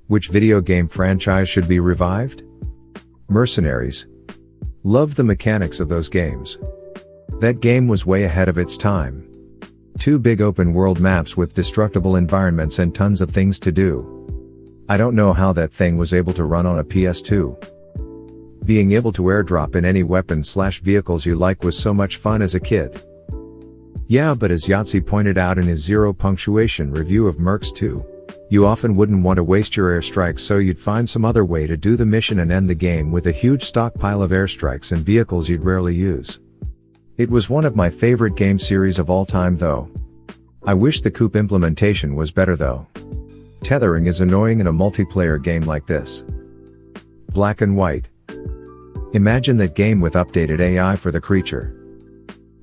Which video game franchise should be revived? Mercenaries. Loved the mechanics of those games. That game was way ahead of its time. 2 big open world maps with destructible environments and tons of things to do. I don't know how that thing was able to run on a PS2. Being able to airdrop in any weapons/vehicles you like was so much fun as a kid. Yeah, but as Yahtzee pointed out in his zero punctuation review of Mercs 2, you often wouldn't want to waste your airstrikes, so you'd find some other way to do the mission and end the game with a huge stockpile of airstrikes and vehicles you'd rarely use. It was one of my favorite game series of all time though. I wish the coup implementation was better though. Tethering is annoying in a multiplayer game like this. Black and White. Imagine that game with updated AI for the creature.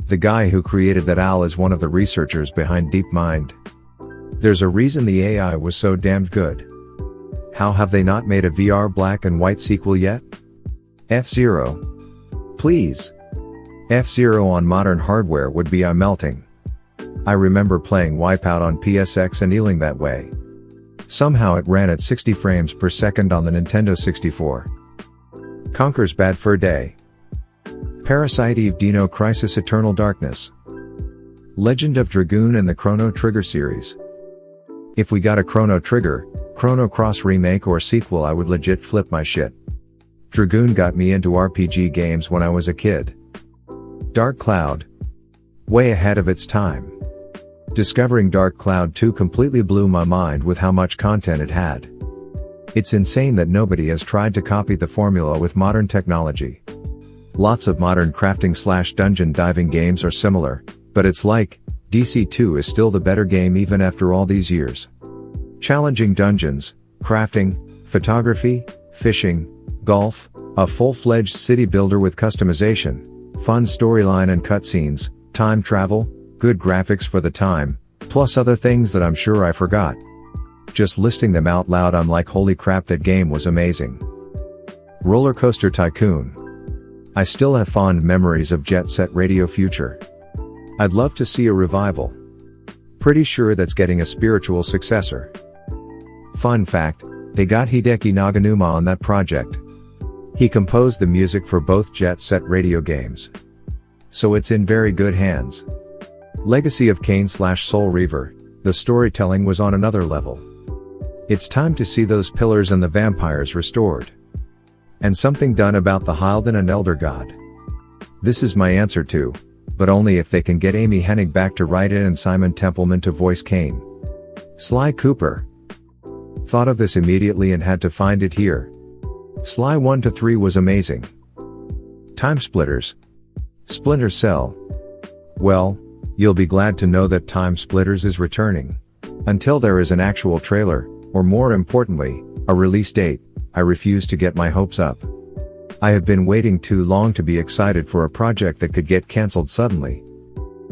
The guy who created that owl is one of the researchers behind DeepMind. There's a reason the AI was so damned good. How have they not made a VR Black and White sequel yet? F-Zero. Please. F-Zero on modern hardware would be eye-melting. I remember playing Wipeout on PSX and feeling that way. Somehow it ran at 60 frames per second on the Nintendo 64. Conker's Bad Fur Day. Parasite Eve, Dino Crisis, Eternal Darkness. Legend of Dragoon and the Chrono Trigger series. If we got a Chrono Trigger, Chrono Cross remake or sequel, I would legit flip my shit. Dragoon got me into RPG games when I was a kid. Dark Cloud. Way ahead of its time. Discovering Dark Cloud 2 completely blew my mind with how much content it had. It's insane that nobody has tried to copy the formula with modern technology. Lots of modern crafting/dungeon diving games are similar, but it's like, DC2 is still the better game even after all these years. Challenging dungeons, crafting, photography, fishing, golf, a full-fledged city builder with customization, fun storyline and cutscenes, time travel, good graphics for the time, plus other things that I'm sure I forgot. Just listing them out loud, I'm like, holy crap, that game was amazing. Roller Coaster Tycoon. I still have fond memories of Jet Set Radio Future. I'd love to see a revival. Pretty sure that's getting a spiritual successor. Fun fact, they got Hideki Naganuma on that project. He composed the music for both Jet Set Radio games. So it's in very good hands. Legacy of Kain/Soul Reaver, the storytelling was on another level. It's time to see those pillars and the vampires restored. And something done about the Hylian and Elder God. This is my answer to, but only if they can get Amy Hennig back to write it and Simon Templeman to voice Kane. Sly Cooper. Thought of this immediately and had to find it here. Sly 1 to 3 was amazing. Time Splitters. Splinter Cell. Well, you'll be glad to know that Time Splitters is returning. Until there is an actual trailer, or more importantly, a release date, I refuse to get my hopes up. I have been waiting too long to be excited for a project that could get cancelled suddenly.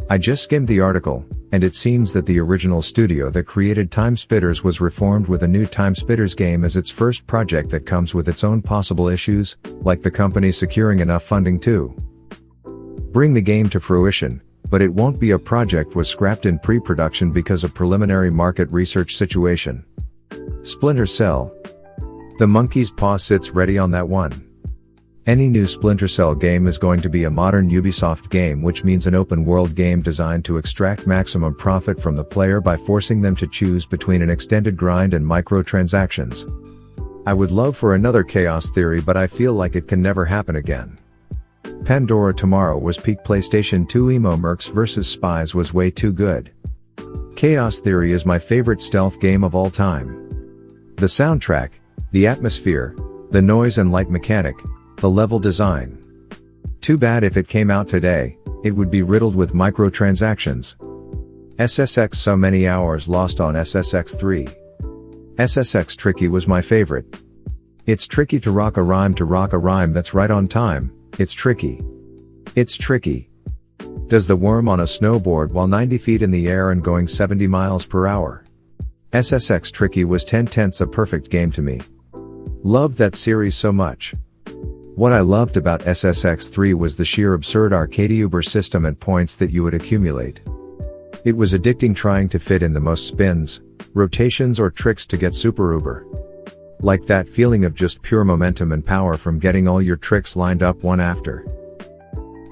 I just skimmed the article, and it seems that the original studio that created Time Splitters was reformed with a new Time Splitters game as its first project that comes with its own possible issues, like the company securing enough funding to bring the game to fruition, but it won't be. A project was scrapped in pre-production because of preliminary market research situation. Splinter Cell. The monkey's paw sits ready on that one. Any new Splinter Cell game is going to be a modern Ubisoft game, which means an open-world game designed to extract maximum profit from the player by forcing them to choose between an extended grind and microtransactions. I would love for another Chaos Theory, but I feel like it can never happen again. Pandora Tomorrow was peak PlayStation 2 emo. Mercs vs Spies was way too good. Chaos Theory is my favorite stealth game of all time. The soundtrack, the atmosphere, the noise and light mechanic, the level design. Too bad if it came out today, it would be riddled with microtransactions. SSX, so many hours lost on SSX 3. SSX Tricky was my favorite. It's tricky to rock a rhyme that's right on time. It's tricky. It's tricky. Does the worm on a snowboard while 90 feet in the air and going 70 miles per hour. SSX Tricky was 10/10 a perfect game to me. Loved that series so much. What I loved about SSX 3 was the sheer absurd arcade Uber system and points that you would accumulate. It was addicting trying to fit in the most spins, rotations or tricks to get Super Uber. Like that feeling of just pure momentum and power from getting all your tricks lined up one after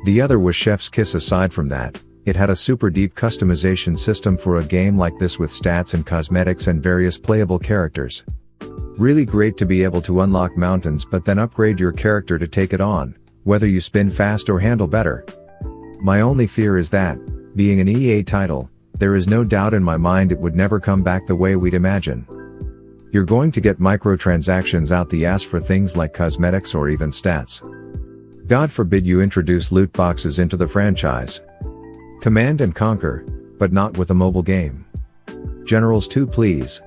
the other was chef's kiss. Aside from that, it had a super deep customization system for a game like this with stats and cosmetics and various playable characters. Really great to be able to unlock mountains but then upgrade your character to take it on, whether you spin fast or handle better. My only fear is that, being an EA title, there is no doubt in my mind it would never come back the way we'd imagine. You're going to get microtransactions out the ass for things like cosmetics or even stats. God forbid you introduce loot boxes into the franchise. Command and Conquer, but not with a mobile game. Generals 2 please.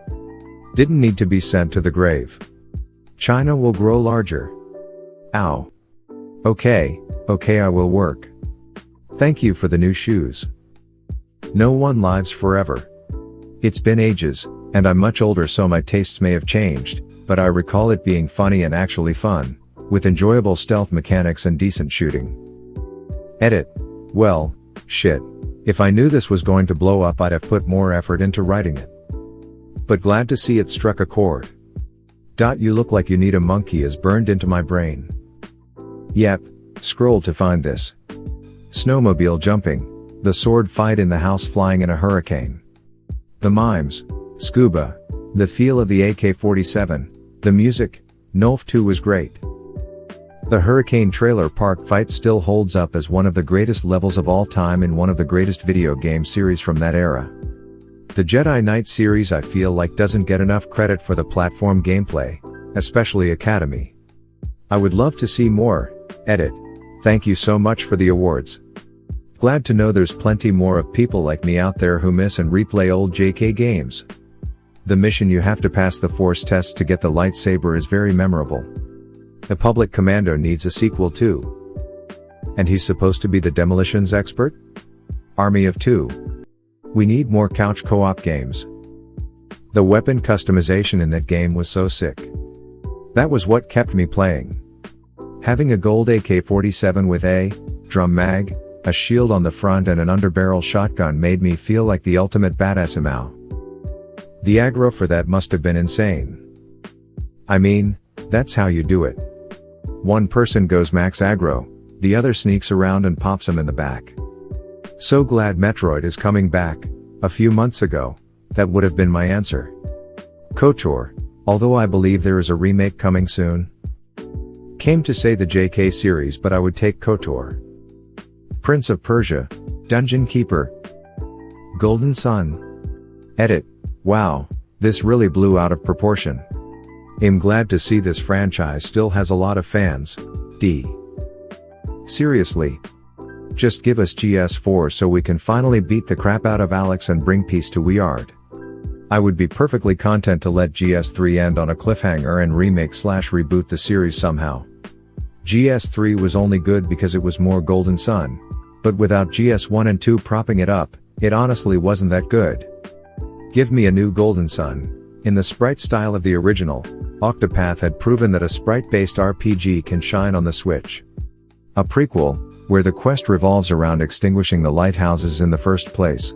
Didn't need to be sent to the grave. China will grow larger. Ow. Okay, I will work. Thank you for the new shoes. No one lives forever. It's been ages, and I'm much older so my tastes may have changed, but I recall it being funny and actually fun, with enjoyable stealth mechanics and decent shooting. Edit. Well, shit. If I knew this was going to blow up I'd have put more effort into writing it. But glad to see it struck a chord. You look like you need a monkey is burned into my brain. Yep, scroll to find this. Snowmobile jumping, the sword fight in the house flying in a hurricane. The mimes, scuba, the feel of the AK-47, the music, NOLF 2 was great. The Hurricane trailer park fight still holds up as one of the greatest levels of all time in one of the greatest video game series from that era. The Jedi Knight series I feel like doesn't get enough credit for the platform gameplay, especially Academy. I would love to see more. Edit. Thank you so much for the awards. Glad to know there's plenty more of people like me out there who miss and replay old JK games. The mission you have to pass the Force test to get the lightsaber is very memorable. The Public Commando needs a sequel too. And he's supposed to be the demolitions expert? Army of 2. We need more couch co-op games. The weapon customization in that game was so sick. That was what kept me playing. Having a gold AK-47 with a drum mag, a shield on the front and an underbarrel shotgun made me feel like the ultimate badass MO. The aggro for that must have been insane. I mean, that's how you do it. One person goes max aggro, the other sneaks around and pops him in the back. So glad Metroid is coming back. A few months ago, that would have been my answer. KOTOR, although I believe there is a remake coming soon. Came to say the JK series but I would take KOTOR. Prince of Persia, Dungeon Keeper, Golden Sun. Edit. Wow, this really blew out of proportion. I'm glad to see this franchise still has a lot of fans. D. Seriously. Just give us GS4 so we can finally beat the crap out of Alex and bring peace to Weird. I would be perfectly content to let GS3 end on a cliffhanger and remake/reboot the series somehow. GS3 was only good because it was more Golden Sun, but without GS1 and 2 propping it up, it honestly wasn't that good. Give me a new Golden Sun, in the sprite style of the original. Octopath had proven that a sprite-based RPG can shine on the Switch. A prequel, where the quest revolves around extinguishing the lighthouses in the first place.